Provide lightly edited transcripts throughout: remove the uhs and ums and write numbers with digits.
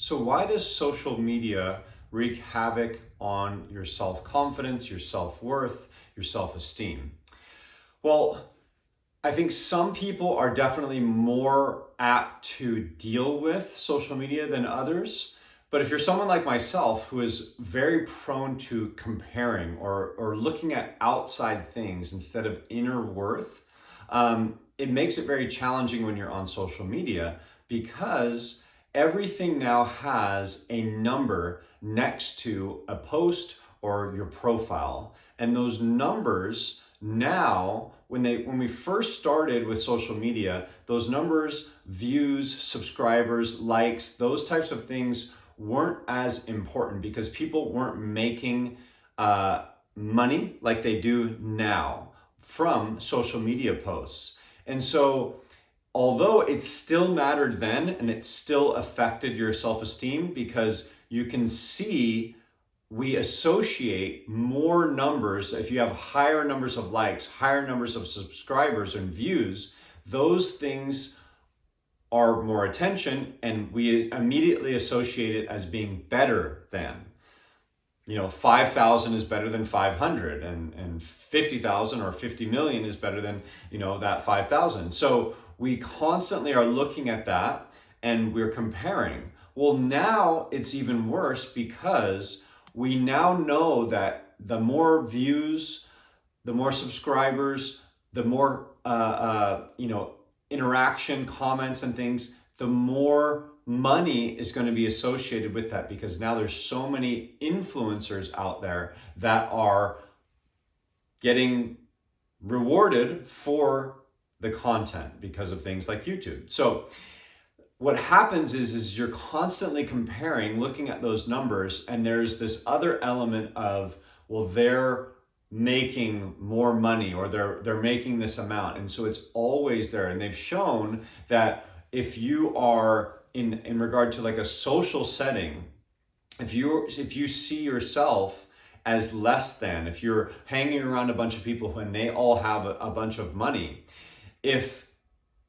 So why does social media wreak havoc on your self-confidence, your self-worth, your self-esteem? Well, I think some people are definitely more apt to deal with social media than others. But if you're someone like myself who is very prone to comparing or looking at outside things instead of inner worth, it makes it very challenging when you're on social media because everything now has a number next to a post or your profile. And those numbers now, when we first started with social media, those numbers, views, subscribers, likes, those types of things weren't as important because people weren't making money like they do now from social media posts. And so although it still mattered then and it still affected your self-esteem because you can see we associate more numbers. If you have higher numbers of likes, higher numbers of subscribers and views, those things are more attention, and we immediately associate it as being better than. 5,000 is better than 500, and 50,000 or 50 million is better than, that 5,000. So we constantly are looking at that and we're comparing. Well, now it's even worse because we now know that the more views, the more subscribers, the more interaction, comments, and things, the more money is going to be associated with that because now there's so many influencers out there that are getting rewarded for the content because of things like YouTube. So what happens is you're constantly comparing, looking at those numbers, and there's this other element of, well, they're making more money or they're making this amount. And so it's always there. And they've shown that if you are in regard to like a social setting, if you see yourself as less than, if you're hanging around a bunch of people when they all have a bunch of money, if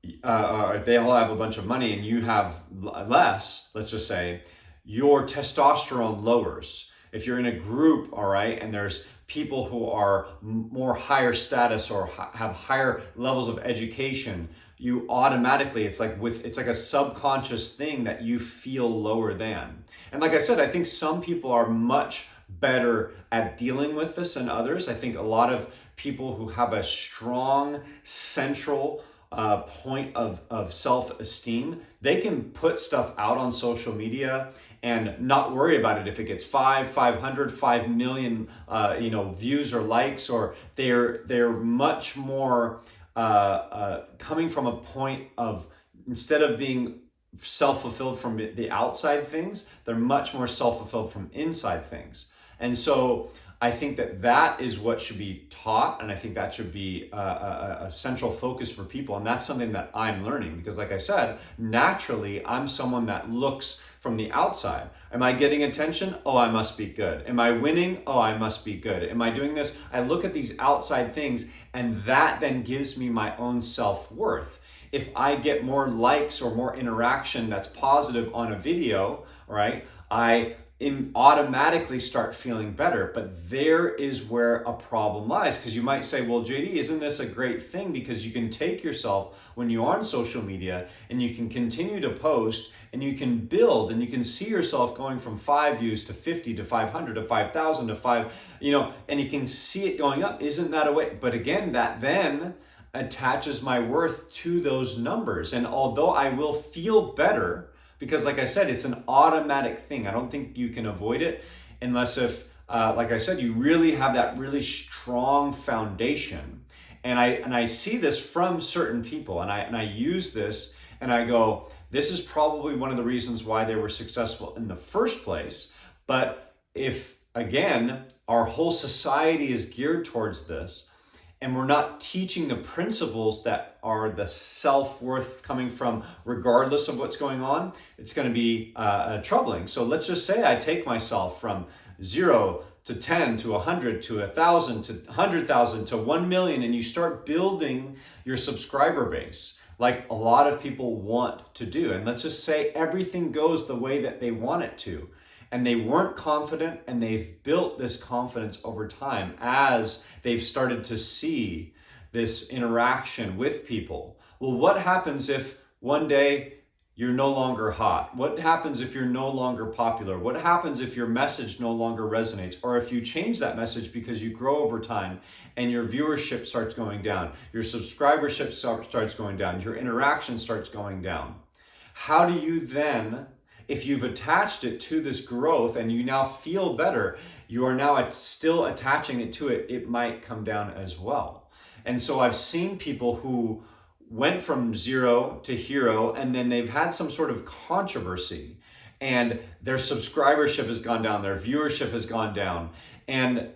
they all have a bunch of money and you have less, let's just say, your testosterone lowers. If you're in a group, all right, and there's people who are more higher status or have higher levels of education, you automatically, it's like a subconscious thing that you feel lower than. And like I said, I think some people are much better at dealing with this than others. I think a lot of people who have a strong central point of self-esteem, they can put stuff out on social media and not worry about it if it gets 500, 5 million, views or likes, or they're much more coming from a point of, instead of being self-fulfilled from the outside things, they're much more self-fulfilled from inside things. And so I think that is what should be taught, and I think that should be a central focus for people. And that's something that I'm learning because, like I said, naturally, I'm someone that looks from the outside. Am I getting attention? Oh, I must be good. Am I winning? Oh, I must be good. Am I doing this? I look at these outside things, and that then gives me my own self-worth. If I get more likes or more interaction that's positive on a video, right, I automatically start feeling better. But there is where a problem lies, because you might say, well, JD, isn't this a great thing? Because you can take yourself when you're on social media and you can continue to post and you can build and you can see yourself going from 5 views to 50 to 500 to 5,000 to 5, and you can see it going up. Isn't that a way? But again, that then attaches my worth to those numbers. And although I will feel better, because like I said, it's an automatic thing. I don't think you can avoid it unless if, like I said, you really have that really strong foundation. And I see this from certain people, and I use this and I go, this is probably one of the reasons why they were successful in the first place. But if, again, our whole society is geared towards this, and we're not teaching the principles that are the self-worth coming from regardless of what's going on, it's going to be troubling. So let's just say I take myself from 0 to 10 to 100 to 1,000 to 100,000 to 1 million, and you start building your subscriber base. like a lot of people want to do. And let's just say everything goes the way that they want it to. And they weren't confident, and they've built this confidence over time as they've started to see this interaction with people. Well, what happens if one day you're no longer hot? What happens if you're no longer popular? What happens if your message no longer resonates? Or if you change that message because you grow over time and your viewership starts going down, your subscribership starts going down, your interaction starts going down? How do you then, if you've attached it to this growth and you now feel better, you are now still attaching it to it, it might come down as well. And so I've seen people who went from zero to hero, and then they've had some sort of controversy, and their subscribership has gone down, their viewership has gone down, and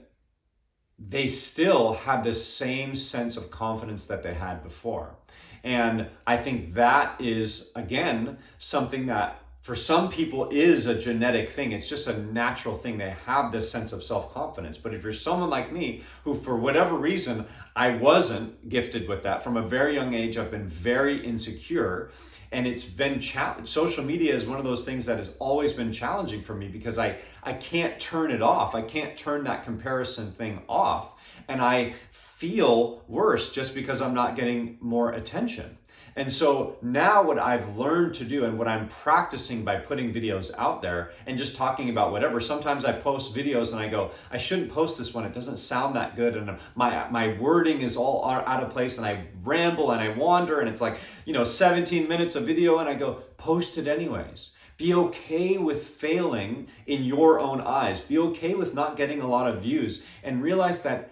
they still have this same sense of confidence that they had before. And I think that is, again, something that for some people is a genetic thing. It's just a natural thing. They have this sense of self-confidence. But if you're someone like me, who for whatever reason, I wasn't gifted with that. From a very young age, I've been very insecure. And it's been social media is one of those things that has always been challenging for me, because I can't turn it off. I can't turn that comparison thing off. And I feel worse just because I'm not getting more attention. And so now what I've learned to do, and what I'm practicing by putting videos out there and just talking about whatever, sometimes I post videos and I go, I shouldn't post this one. It doesn't sound that good. And my wording is all out of place, and I ramble and I wander, and it's like, 17 minutes of video, and I go, post it anyways. Be okay with failing in your own eyes. Be okay with not getting a lot of views, and realize that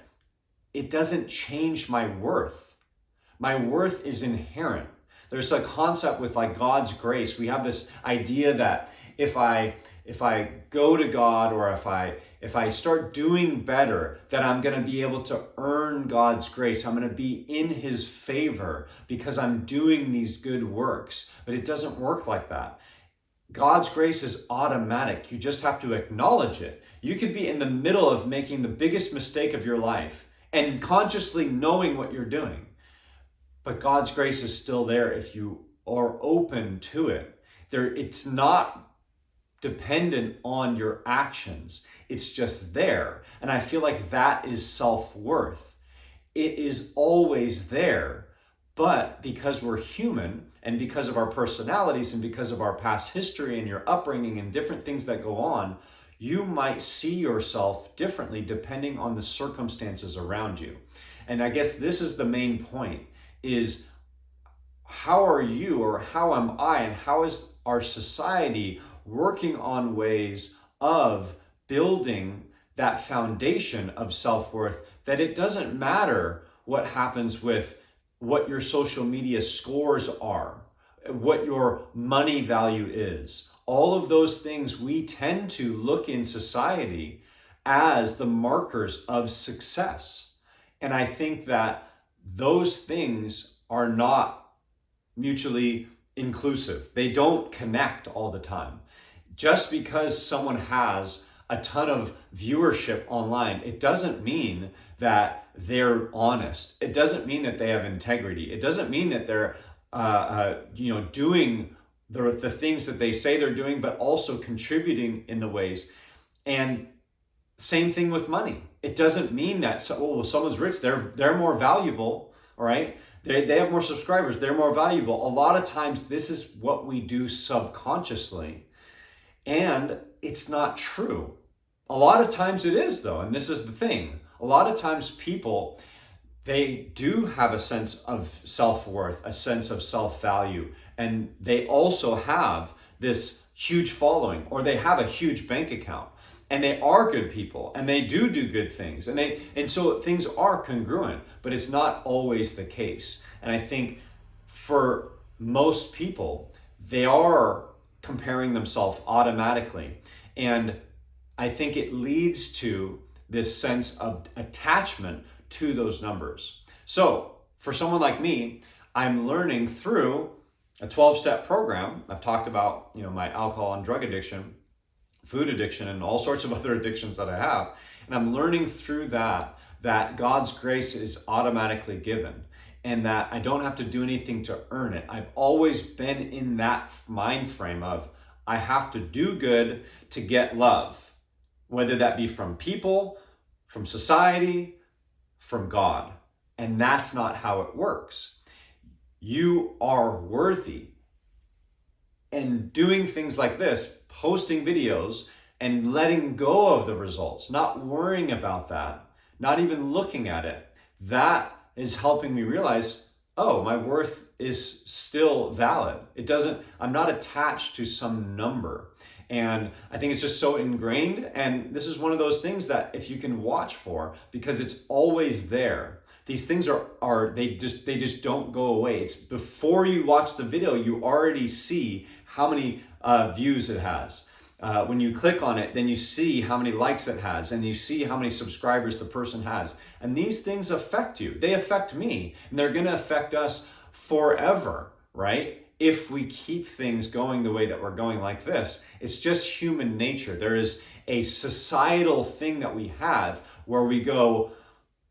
it doesn't change my worth. My worth is inherent. There's a concept with like God's grace. We have this idea that if I go to God, or if I start doing better, that I'm going to be able to earn God's grace. I'm going to be in his favor because I'm doing these good works. But it doesn't work like that. God's grace is automatic. You just have to acknowledge it. You could be in the middle of making the biggest mistake of your life and consciously knowing what you're doing. But God's grace is still there if you are open to it. It's not dependent on your actions. It's just there. And I feel like that is self-worth. It is always there. But because we're human, and because of our personalities, and because of our past history and your upbringing and different things that go on, you might see yourself differently depending on the circumstances around you. And I guess this is the main point. Is how are you, or how am I, and how is our society working on ways of building that foundation of self-worth, that it doesn't matter what happens with what your social media scores are, what your money value is. All of those things we tend to look in society as the markers of success. And I think that those things are not mutually inclusive. They don't connect all the time. Just because someone has a ton of viewership online, it doesn't mean that they're honest. It doesn't mean that they have integrity. It doesn't mean that they're doing the things that they say they're doing, but also contributing in the ways. And same thing with money. It doesn't mean that someone's rich, they're more valuable, all right? They have more subscribers, they're more valuable. A lot of times this is what we do subconsciously, and it's not true. A lot of times it is, though, and this is the thing. A lot of times people, they do have a sense of self-worth, a sense of self-value, and they also have this huge following, or they have a huge bank account. And they are good people, and they do good things, and so things are congruent, but it's not always the case. And I think for most people, they are comparing themselves automatically, and I think it leads to this sense of attachment to those numbers. So for someone like me, I'm learning through a 12-step program. I've talked about my alcohol and drug addiction, food addiction, and all sorts of other addictions that I have. And I'm learning through that God's grace is automatically given. and that I don't have to do anything to earn it. I've always been in that mind frame of I have to do good to get love, whether that be from people, from society, from God. And that's not how it works. You are worthy. And doing things like this, posting videos and letting go of the results, not worrying about that, not even looking at it, that is helping me realize, oh, my worth is still valid. I'm not attached to some number. And I think it's just so ingrained. And this is one of those things that if you can watch for, because it's always there. These things they just don't go away. It's before you watch the video, you already see how many views it has. When you click on it, then you see how many likes it has, and you see how many subscribers the person has. And these things affect you. They affect me, and they're going to affect us forever, right? If we keep things going the way that we're going like this. It's just human nature. There is a societal thing that we have where we go,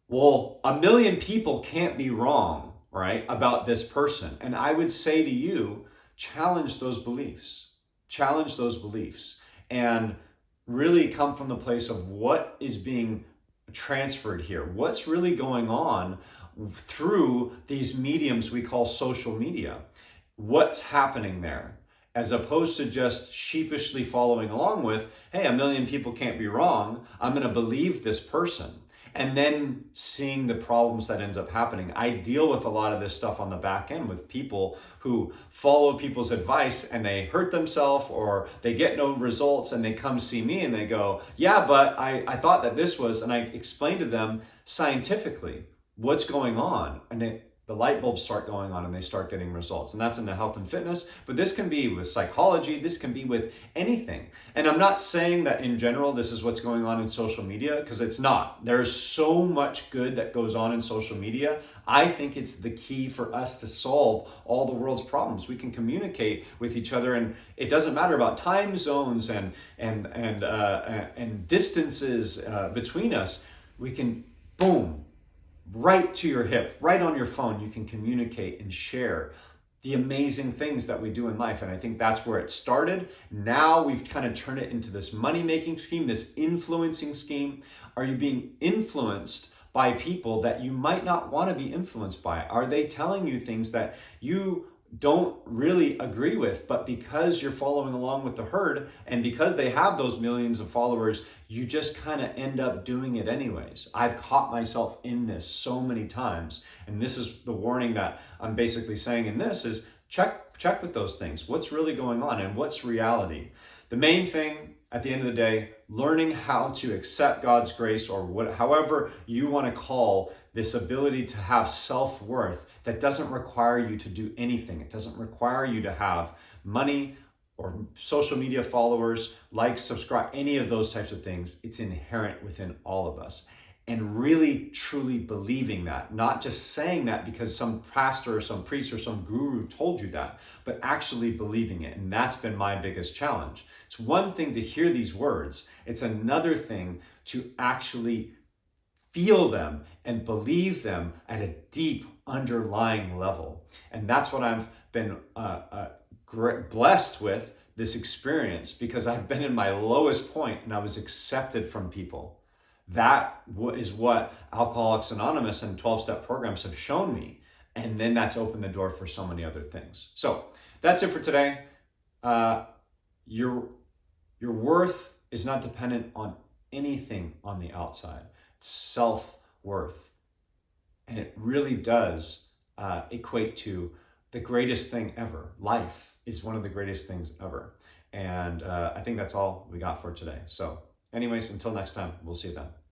well, 1 million people can't be wrong, right, about this person. And I would say to you, challenge those beliefs. Challenge those beliefs and really come from the place of what is being transferred here. What's really going on through these mediums we call social media? What's happening there? As opposed to just sheepishly following along with, hey, 1 million people can't be wrong. I'm going to believe this person. And then seeing the problems that ends up happening. I deal with a lot of this stuff on the back end with people who follow people's advice and they hurt themselves or they get no results and they come see me and they go, yeah, but I thought that this was, and I explain to them scientifically what's going on. And the light bulbs start going on and they start getting results. And that's in the health and fitness, but this can be with psychology, this can be with anything. And I'm not saying that in general, this is what's going on in social media, because it's not. There's so much good that goes on in social media. I think it's the key for us to solve all the world's problems. We can communicate with each other, and it doesn't matter about time zones and distances between us. We can, boom, right to your hip, right on your phone, you can communicate and share the amazing things that we do in life. And I think that's where it started. Now we've kind of turned it into this money-making scheme, this influencing scheme. Are you being influenced by people that you might not want to be influenced by? Are they telling you things that you don't really agree with, but because you're following along with the herd and because they have those millions of followers, you just kind of end up doing it anyways? I've caught myself in this so many times, and this is the warning that I'm basically saying in this is check with those things. What's really going on and what's reality? The main thing at the end of the day, learning how to accept God's grace, or however you want to call this ability to have self-worth that doesn't require you to do anything. It doesn't require you to have money or social media followers, likes, subscribe, any of those types of things. It's inherent within all of us. And really, truly believing that, not just saying that because some pastor or some priest or some guru told you that, but actually believing it. And that's been my biggest challenge. It's one thing to hear these words. It's another thing to actually feel them and believe them at a deep underlying level. And that's what I've been blessed with, this experience, because I've been in my lowest point and I was accepted from people. That is what Alcoholics Anonymous and 12-step programs have shown me. And then that's opened the door for so many other things. So that's it for today. Your worth is not dependent on anything on the outside. It's self-worth. And it really does equate to the greatest thing ever. Life is one of the greatest things ever. And I think that's all we got for today. So anyways, until next time, we'll see you then.